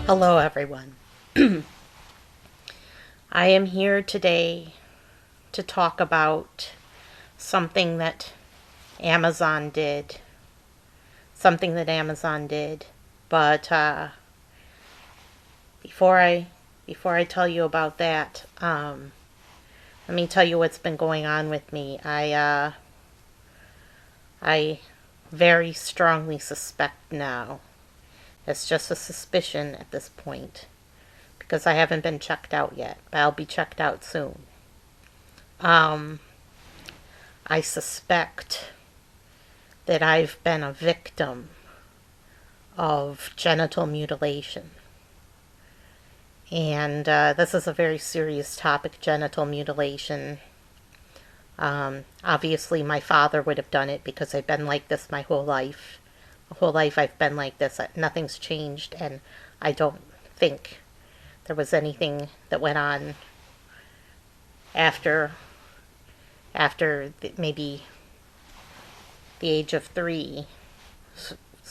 Hello, everyone. I am here today to talk about something that Amazon did. Something that Amazon did. But before I tell you about that, let me tell you what's been going on with me. I very strongly suspect now. It's just a suspicion at this point, because I haven't been checked out yet, but I'll be checked out soon. I suspect that I've been a victim of genital mutilation. And this is a very serious topic, genital mutilation. Obviously, my father would have done it because I've been like this my whole life. My whole life I've been like this. Nothing's changed, and I don't think there was anything that went on after maybe the age of 3,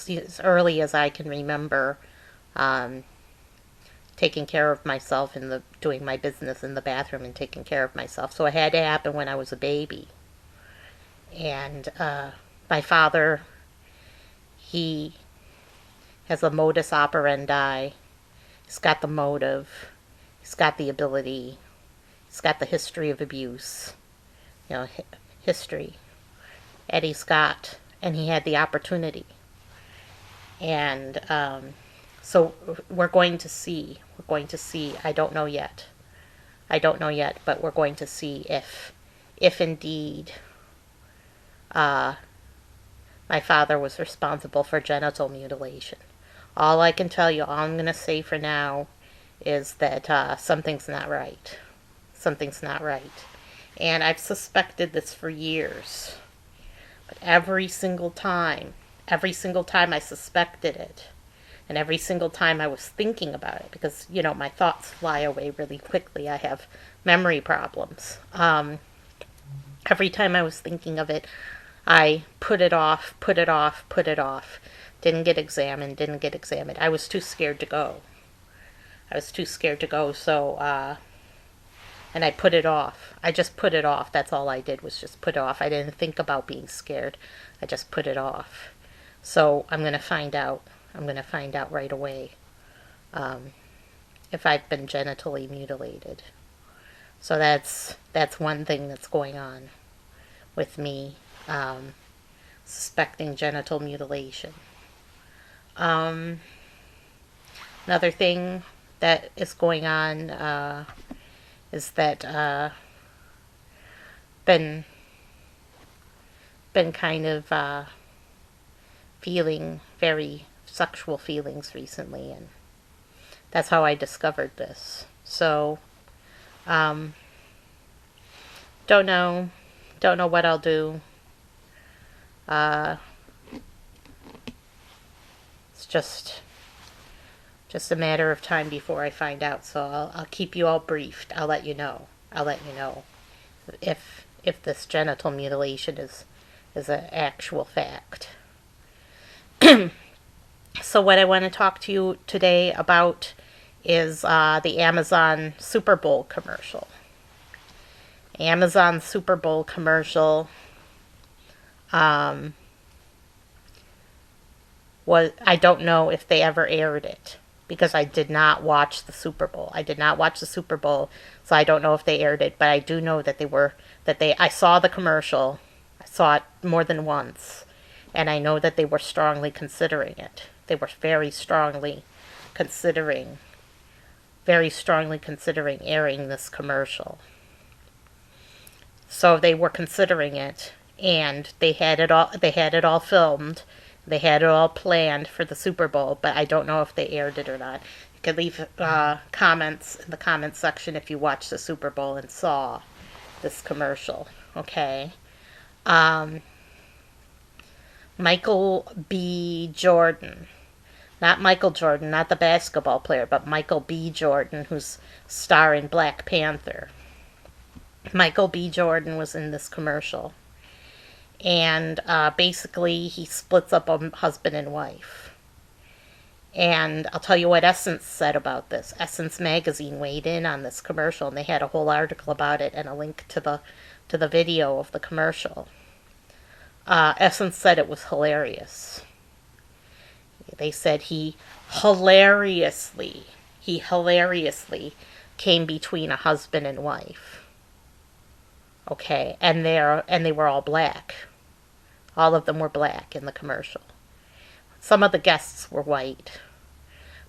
as early as I can remember, taking care of myself and doing my business in the bathroom and taking care of myself. So it had to happen when I was a baby. And my father, he has a modus operandi. He's got the motive. He's got the ability. He's got the history of abuse. History. Eddie Scott. And he had the opportunity. And so we're going to see. I don't know yet. But we're going to see if indeed my father was responsible for genital mutilation. All I can tell you, all I'm going to say for now, is that something's not right. Something's not right. And I've suspected this for years. But every single time I suspected it, and every single time I was thinking about it, because, my thoughts fly away really quickly. I have memory problems. Every time I was thinking of it, I put it off. Didn't get examined. I was too scared to go. So, and I put it off. I just put it off. That's all I did, was just put it off. I didn't think about being scared. I just put it off. So I'm going to find out. Right away if I've been genitally mutilated. So that's one thing that's going on with me, suspecting genital mutilation. Another thing that is going on is that been kind of feeling very sexual feelings recently, and that's how I discovered this. So don't know what I'll do. It's just a matter of time before I find out. So I'll keep you all briefed. I'll let you know if this genital mutilation is an actual fact. So what I want to talk to you today about is the Amazon Superbowl commercial. Amazon Superbowl commercial I don't know if they ever aired it, because I did not watch the Super Bowl. So I don't know if they aired it, but I do know that I saw the commercial. I saw it more than once, and I know that they were strongly considering it. They were very strongly considering airing this commercial. So they were considering it, and they had it all filmed. They had it all planned for the Super Bowl, but I don't know if they aired it or not. You can leave comments in the comment section if you watched the Super Bowl and saw this commercial. Okay. Michael B. Jordan. Not Michael Jordan, not the basketball player, but Michael B. Jordan, who's star in Black Panther. Michael B. Jordan was in this commercial. And basically he splits up a husband and wife. And I'll tell you what Essence said about this. Essence magazine weighed in on this commercial, and they had a whole article about it and a link to the video of the commercial. Essence said it was hilarious. They said he hilariously came between a husband and wife. Okay, and they were all black. All of them were black in the commercial. Some of the guests were white,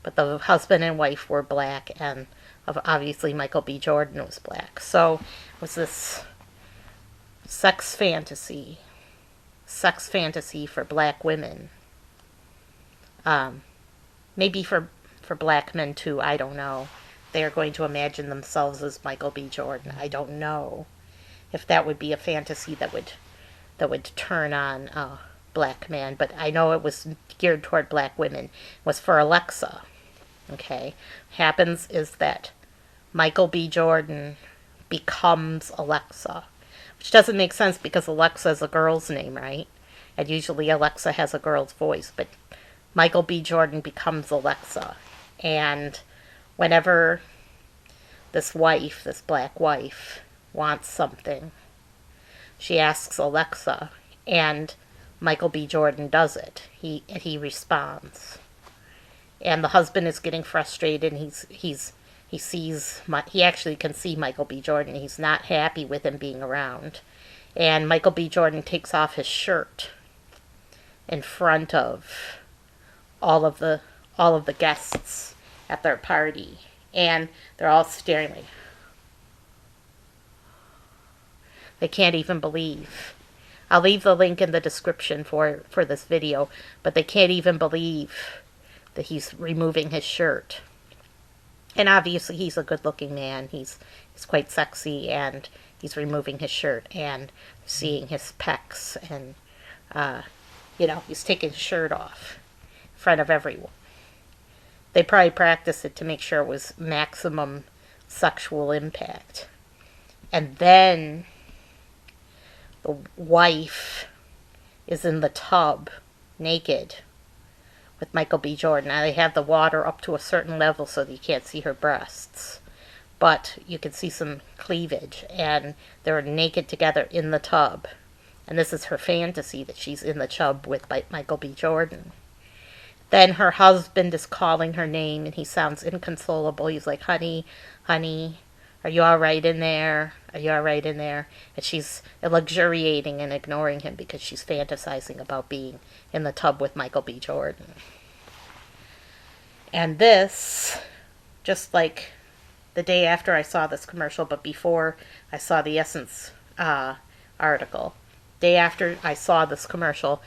but the husband and wife were black, and obviously Michael B. Jordan was black. So it was this sex fantasy for black women. Maybe for black men too, I don't know. They are going to imagine themselves as Michael B. Jordan. I don't know if that would be a fantasy that would turn on a black man, but I know it was geared toward black women. It was for Alexa. Okay. Happens is that Michael B. Jordan becomes Alexa, which doesn't make sense because Alexa is a girl's name, right? And usually Alexa has a girl's voice, but Michael B. Jordan becomes Alexa. And whenever this black wife, wants something, she asks Alexa, and Michael B. Jordan does it. He responds. And the husband is getting frustrated, and he actually can see Michael B. Jordan. He's not happy with him being around. And Michael B. Jordan takes off his shirt in front of all of the guests at their party, and they're all staring like they can't even believe. I'll leave the link in the description for this video, but they can't even believe that he's removing his shirt. And obviously he's a good-looking man. He's quite sexy, and he's removing his shirt and seeing his pecs, and he's taking his shirt off in front of everyone. They probably practiced it to make sure it was maximum sexual impact. And then the wife is in the tub, naked, with Michael B. Jordan. Now, they have the water up to a certain level so that you can't see her breasts, but you can see some cleavage, and they're naked together in the tub. And this is her fantasy, that she's in the tub with Michael B. Jordan. Then her husband is calling her name, and he sounds inconsolable. He's like, honey, are you all right in there? Are you all right in there? And she's luxuriating and ignoring him because she's fantasizing about being in the tub with Michael B. Jordan. And this, just like the day after I saw this commercial, but before I saw the Essence article, day after I saw this commercial,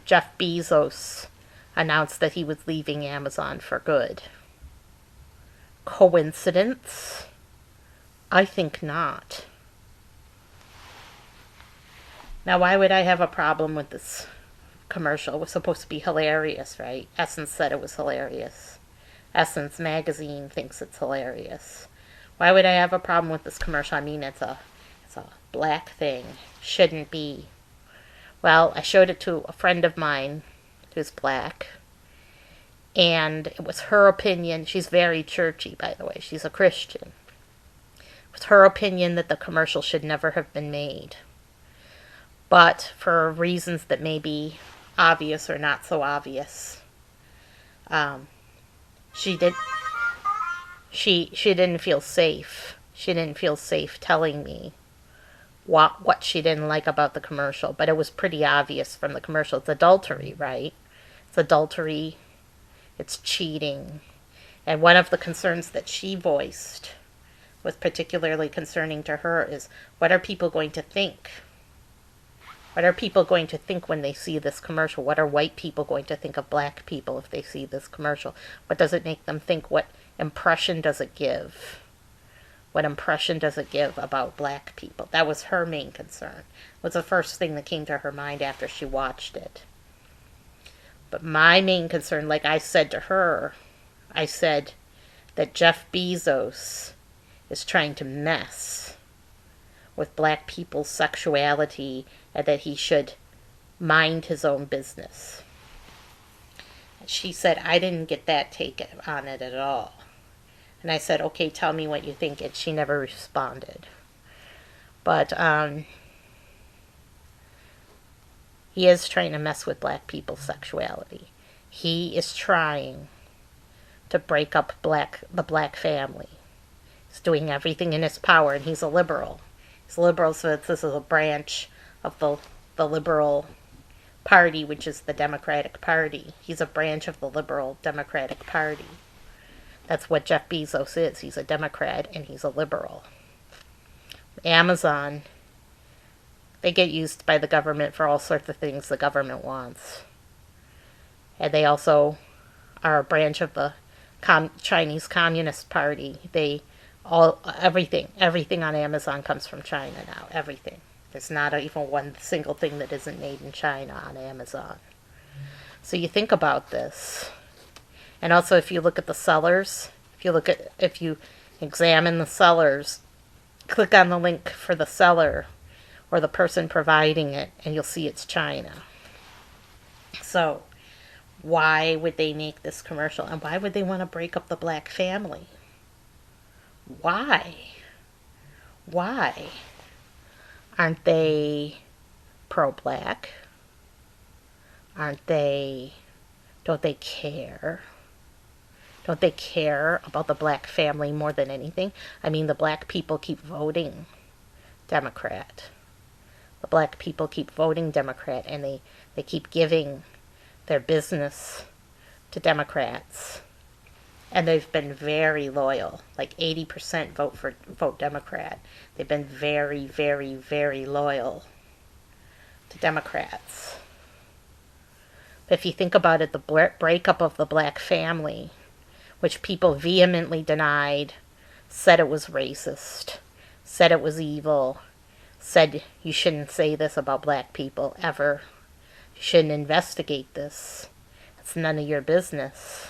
Jeff Bezos announced that he was leaving Amazon for good. Coincidence? I think not. Now, why would I have a problem with this commercial? It was supposed to be hilarious, right? Essence said it was hilarious. Essence magazine thinks it's hilarious. Why would I have a problem with this commercial? I mean, it's a black thing. Shouldn't be. Well, I showed it to a friend of mine who's black, and it was her opinion. She's very churchy, by the way. She's a Christian. It was her opinion that the commercial should never have been made. But for reasons that may be obvious or not so obvious, she didn't feel safe. She didn't feel safe telling me what she didn't like about the commercial, but it was pretty obvious from the commercial. It's adultery, right? It's adultery. It's cheating. And one of the concerns that she voiced was particularly concerning to her is, what are people going to think? What are people going to think when they see this commercial? What are white people going to think of black people if they see this commercial? What does it make them think? What impression does it give? What impression does it give about black people? That was her main concern. It was the first thing that came to her mind after she watched it. But my main concern, like I said to her, I said that Jeff Bezos is trying to mess with black people's sexuality, and that he should mind his own business. She said, I didn't get that take on it at all. And I said, okay, tell me what you think. And she never responded. But he is trying to mess with black people's sexuality. He is trying to break up the black family. He's doing everything in his power, and he's a liberal. He's a liberal, so this is a branch of the liberal party, which is the Democratic Party. He's a branch of the liberal Democratic Party. That's what Jeff Bezos is. He's a Democrat, and he's a liberal. Amazon, they get used by the government for all sorts of things the government wants. And they also are a branch of the Chinese Communist Party. Everything on Amazon comes from China now. Everything. There's not even one single thing that isn't made in China on Amazon. So you think about this. And also, if you look at the sellers, if you examine the sellers, click on the link for the seller or the person providing it, and you'll see it's China. So why would they make this commercial? And why would they want to break up the black family? Why? Why? Aren't they pro-black? Don't they care? Don't they care about the black family more than anything? I mean, the black people keep voting Democrat. The black people keep voting Democrat, and they keep giving their business to Democrats. And they've been very loyal. Like 80% vote Democrat. They've been very, very, very loyal to Democrats. But if you think about it, the breakup of the black family, which people vehemently denied, said it was racist, said it was evil, said you shouldn't say this about black people ever. You shouldn't investigate this. It's none of your business.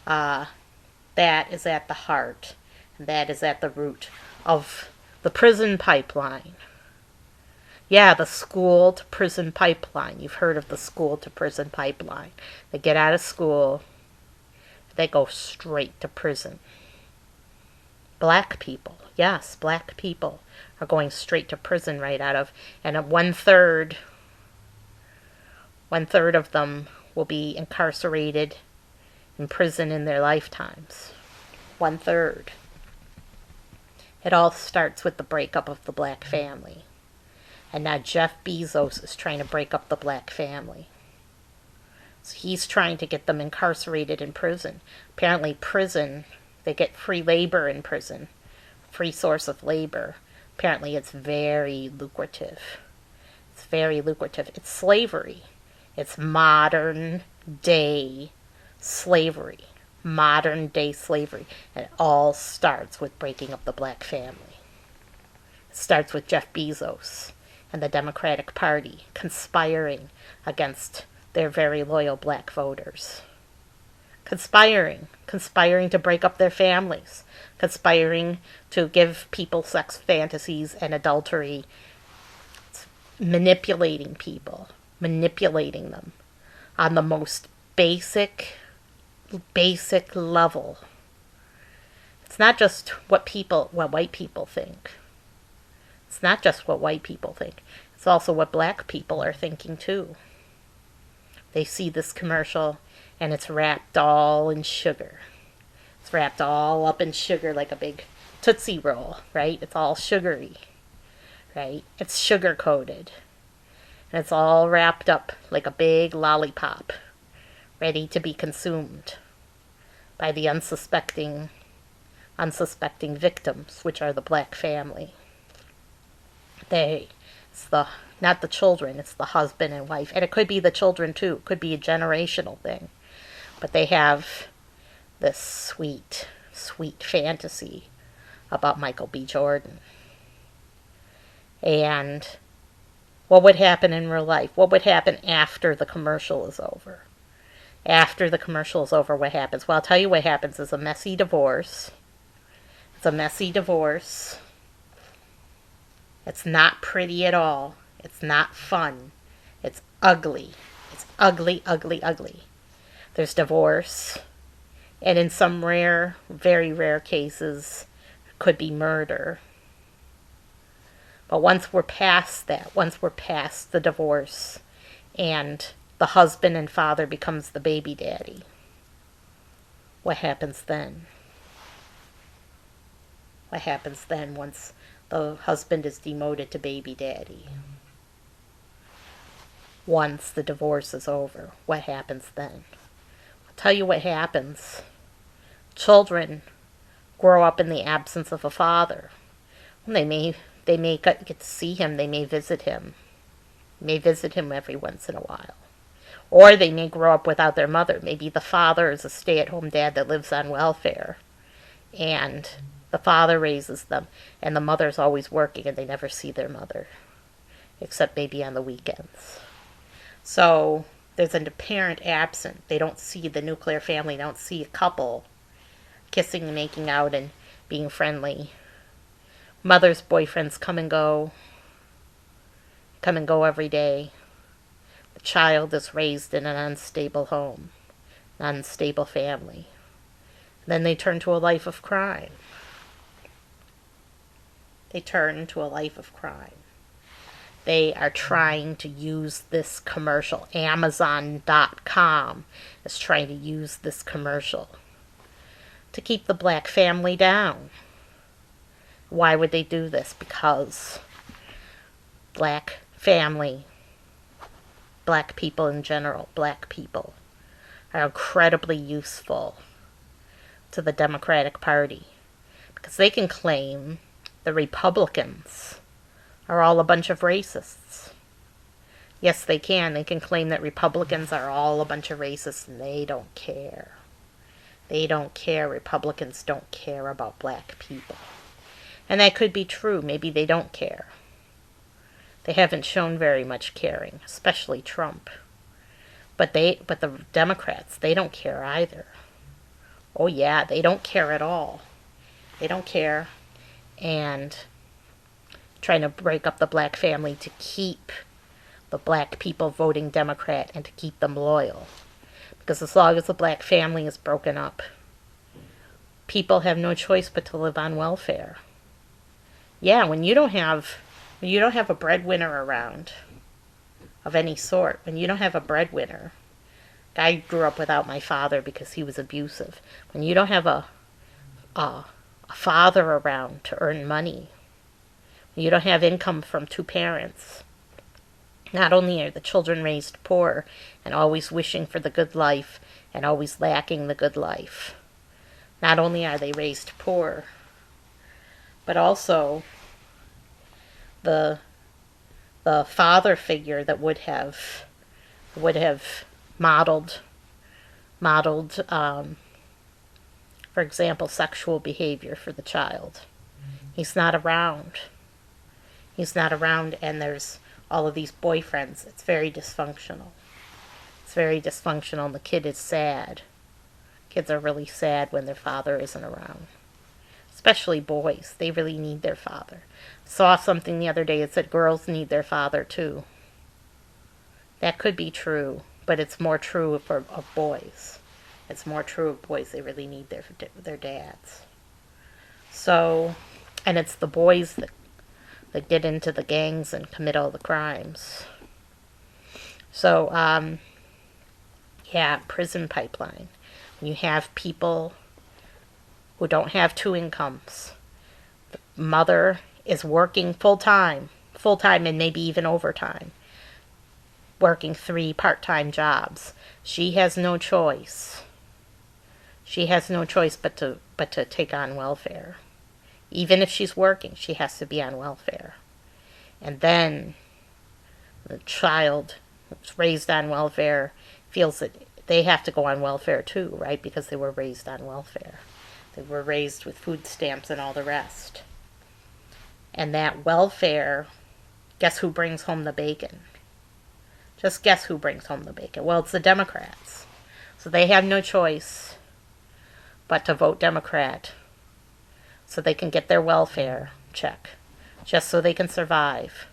That is at the heart, and that is at the root of the prison pipeline. Yeah, the school to prison pipeline. You've heard of the school to prison pipeline. They get out of school, they go straight to prison. Black people, yes, black people are going straight to prison right out of, and one third of them will be incarcerated in prison in their lifetimes. 1/3. It all starts with the breakup of the black family. And now Jeff Bezos is trying to break up the black family. So he's trying to get them incarcerated in prison. Apparently prison, they get free labor in prison. Free source of labor. Apparently it's very lucrative. It's very lucrative. It's slavery. It's modern day slavery. Modern day slavery. And it all starts with breaking up the black family. It starts with Jeff Bezos and the Democratic Party conspiring against their very loyal black voters. Conspiring to break up their families. Conspiring to give people sex fantasies and adultery. It's manipulating people. Manipulating them on the most basic level. It's not just what white people think. It's not just what white people think. It's also what black people are thinking too. They see this commercial and it's wrapped all in sugar. It's wrapped all up in sugar like a big Tootsie Roll, right? It's all sugary, right? It's sugar coated. And it's all wrapped up like a big lollipop, ready to be consumed by the unsuspecting victims, which are the black family. It's not the children, it's the husband and wife. And it could be the children too. It could be a generational thing. But they have this sweet, sweet fantasy about Michael B. Jordan. And what would happen in real life? What would happen after the commercial is over? After the commercial is over, what happens? Well, I'll tell you what happens is a messy divorce. It's a messy divorce. It's not pretty at all. It's not fun. It's ugly. It's ugly, ugly, ugly. there's divorce, and in some rare, very rare cases, could be murder. But once we're past that, once we're past the divorce, and the husband and father becomes the baby daddy, what happens then? What happens then once the husband is demoted to baby daddy? Once the divorce is over, what happens then? I'll tell you what happens. Children grow up in the absence of a father. They may get to see him. They may visit him. They may visit him every once in a while. Or they may grow up without their mother. Maybe the father is a stay-at-home dad that lives on welfare, and the father raises them, and the mother's always working, and they never see their mother, except maybe on the weekends. So there's a parent absent. They don't see the nuclear family. They don't see a couple kissing and making out and being friendly. Mother's boyfriends come and go every day. The child is raised in an unstable home, an unstable family. Then they turn to a life of crime. They turn to a life of crime. They are trying to use this commercial. Amazon.com is trying to use this commercial to keep the black family down. Why would they do this? Because black family, black people in general, black people are incredibly useful to the Democratic Party, because they can claim the Republicans are all a bunch of racists. Yes, they can. They can claim that Republicans are all a bunch of racists, and they don't care. They don't care. Republicans don't care about black people. And that could be true. Maybe they don't care. They haven't shown very much caring, especially Trump. But the Democrats, they don't care either. Oh yeah, they don't care at all. They don't care. And trying to break up the black family to keep the black people voting Democrat and to keep them loyal. Because as long as the black family is broken up, people have no choice but to live on welfare. Yeah, when you don't have a breadwinner around of any sort, when you don't have a breadwinner, I grew up without my father because he was abusive. When you don't have a father around to earn money, when you don't have income from two parents, not only are the children raised poor and always wishing for the good life and always lacking the good life, not only are they raised poor, but also the father figure that would have modeled, for example, sexual behavior for the child. He's not around. He's not around, and there's all of these boyfriends. It's very dysfunctional. It's very dysfunctional, and the kid is sad. Kids are really sad when their father isn't around. Especially boys. They really need their father. Saw something the other day that said girls need their father too. That could be true, but it's more true of boys. It's more true of boys. They really need their dads. So, and it's the boys that get into the gangs and commit all the crimes. So, yeah, prison pipeline. When you have people who don't have two incomes, the mother is working full-time and maybe even overtime, working 3 part-time jobs. She has no choice. She has no choice but to take on welfare. Even if she's working, she has to be on welfare. And then the child that's raised on welfare feels that they have to go on welfare too, right? Because they were raised on welfare. They were raised with food stamps and all the rest. And that welfare, guess who brings home the bacon? Just guess who brings home the bacon. Well, it's the Democrats. So they have no choice but to vote Democrat so they can get their welfare check, just so they can survive,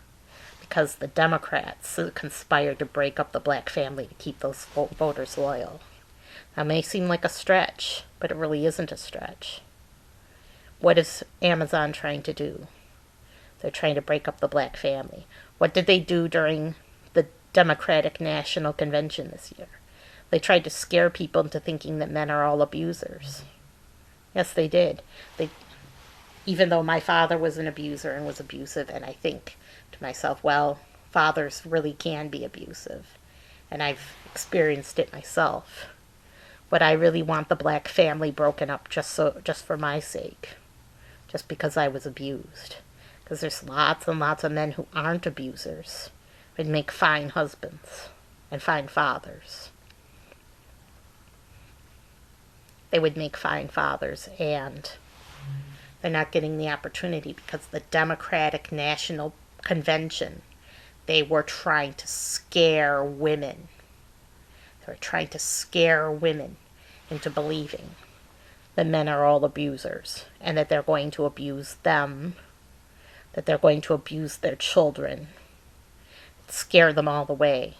because the Democrats conspired to break up the black family to keep those voters loyal. It may seem like a stretch, but it really isn't a stretch. What is Amazon trying to do? They're trying to break up the black family. What did they do during the Democratic National Convention this year? They tried to scare people into thinking that men are all abusers. Yes, they did. Even though my father was an abuser and was abusive, and I think to myself, well, fathers really can be abusive. And I've experienced it myself. But I really want the black family broken up just for my sake. Just because I was abused. Because there's lots and lots of men who aren't abusers. Would make fine husbands and fine fathers. They would make fine fathers, and they're not getting the opportunity because the Democratic National Convention, they were trying to scare women. They were trying to scare women into believing that men are all abusers and that they're going to abuse them, that they're going to abuse their children, scare them all the way,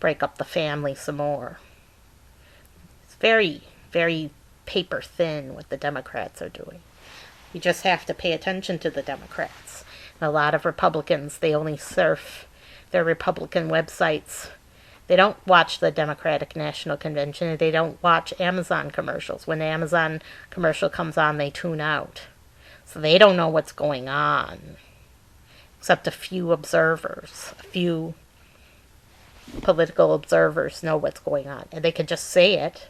break up the family some more. It's very, very paper thin what the Democrats are doing. You just have to pay attention to the Democrats. And a lot of Republicans, they only surf their Republican websites. They don't watch the Democratic National Convention. They don't watch Amazon commercials. When the Amazon commercial comes on, they tune out. So they don't know what's going on. Except a few observers, a few political observers know what's going on. And they can just say it,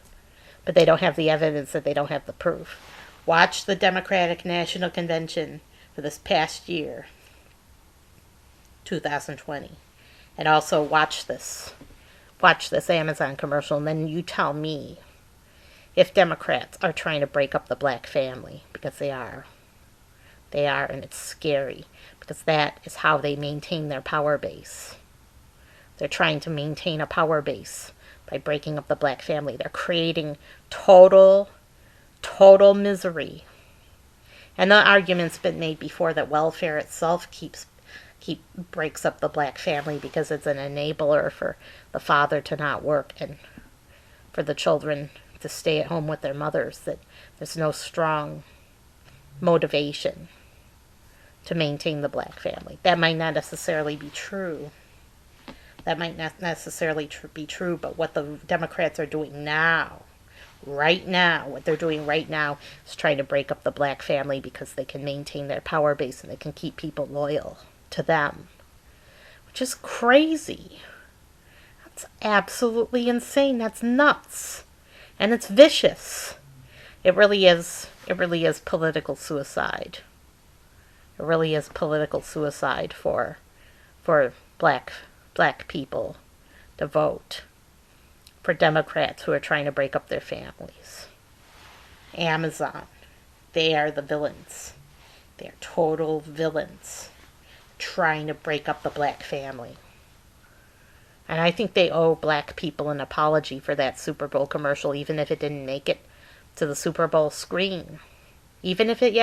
but they don't have the evidence, that they don't have the proof. Watch the Democratic National Convention for this past year, 2020. And also watch this Amazon commercial, and then you tell me if Democrats are trying to break up the black family, because they are. They are, and it's scary, because that is how they maintain their power base. They're trying to maintain a power base by breaking up the black family. They're creating total misery. And the argument's been made before that welfare itself breaks up the black family because it's an enabler for the father to not work and for the children to stay at home with their mothers, that there's no strong motivation to maintain the black family. That might not necessarily be true. That might not necessarily be true, but what the Democrats are doing now, what they're doing right now is trying to break up the black family because they can maintain their power base and they can keep people loyal to them, which is crazy. That's absolutely insane. That's nuts. And it's vicious. It really is political suicide. It really is political suicide for black people to vote for Democrats who are trying to break up their families. Amazon, they are the villains. They are total villains trying to break up the black family. And I think they owe black people an apology for that Super Bowl commercial, even if it didn't make it to the Super Bowl screen. Even if it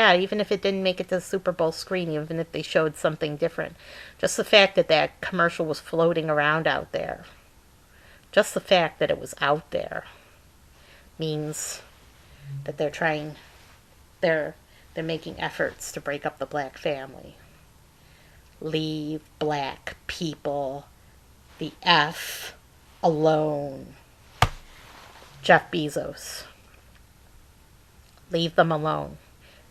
didn't make it to the Super Bowl screen, even if they showed something different. Just the fact that that commercial was floating around out there, just the fact that it was out there, means that they're making efforts to break up the black family. Leave black people the F alone. Jeff Bezos. Leave them alone.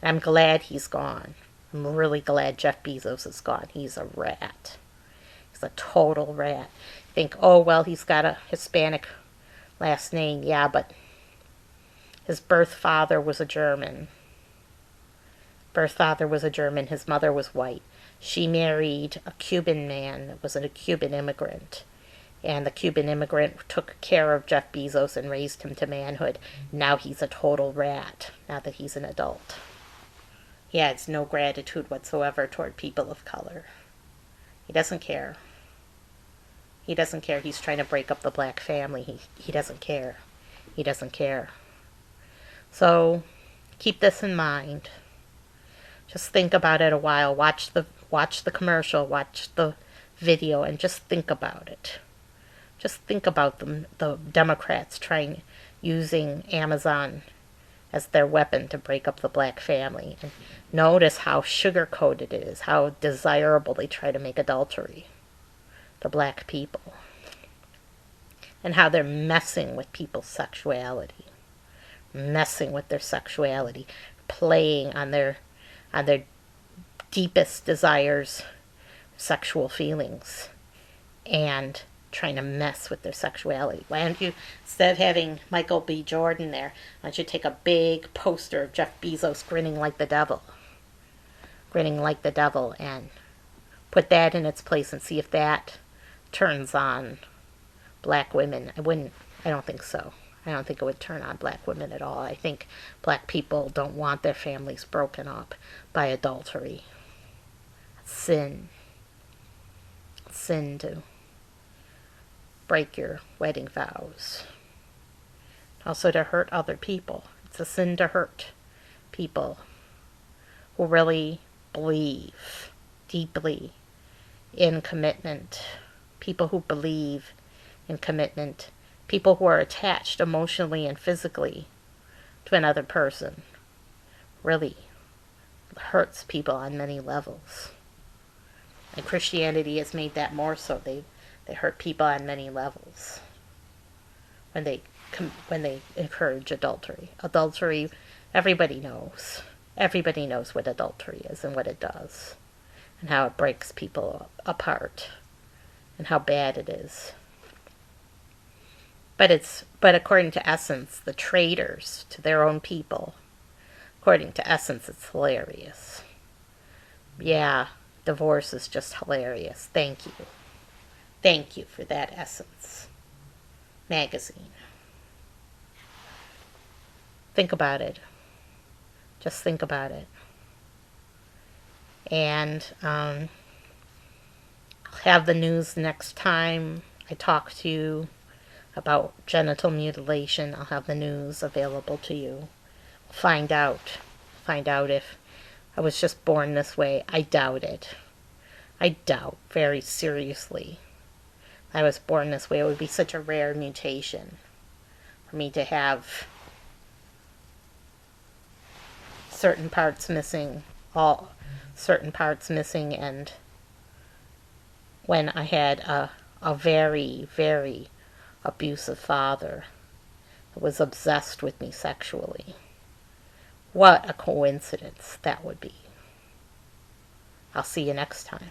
I'm glad he's gone. I'm really glad Jeff Bezos is gone. He's a rat. He's a total rat. Think, oh, well, he's got a Hispanic last name. Yeah, but his birth father was a German. His mother was white. She married a Cuban man that was a Cuban immigrant. And the Cuban immigrant took care of Jeff Bezos and raised him to manhood. Now he's a total rat, now that he's an adult. He has no gratitude whatsoever toward people of color. He doesn't care. He doesn't care. He's trying to break up the black family. He doesn't care. He doesn't care. So keep this in mind. Just think about it a while. Watch the commercial. Watch the video and just think about it. Just think about them, the Democrats using Amazon as their weapon to break up the black family. And notice how sugar-coated it is, how desirable they try to make adultery, the black people. And how they're messing with people's sexuality. Messing with their sexuality. Playing on their deepest desires, sexual feelings. And trying to mess with their sexuality. Why don't you, instead of having Michael B. Jordan there, why don't you take a big poster of Jeff Bezos grinning like the devil? Grinning like the devil, and put that in its place and see if that turns on black women. I don't think so. I don't think it would turn on black women at all. I think black people don't want their families broken up by adultery. Sin. Sin to break your wedding vows. Also to hurt other people. It's a sin to hurt people who really believe deeply in commitment. People who believe in commitment. People who are attached emotionally and physically to another person. Really hurts people on many levels. And Christianity has made that more so. They hurt people on many levels when they encourage adultery. Adultery, everybody knows. Everybody knows what adultery is and what it does, and how it breaks people apart, and how bad it is. But according to Essence, the traitors to their own people, according to Essence, it's hilarious. Yeah, divorce is just hilarious. Thank you. Thank you for that, Essence magazine. Think about it. Just think about it. And I'll have the news next time I talk to you about genital mutilation. I'll have the news available to you. Find out if I was just born this way. I doubt it. I doubt very seriously I was born this way. It would be such a rare mutation for me to have certain parts missing, and when I had a very, very abusive father that was obsessed with me sexually. What a coincidence that would be. I'll see you next time.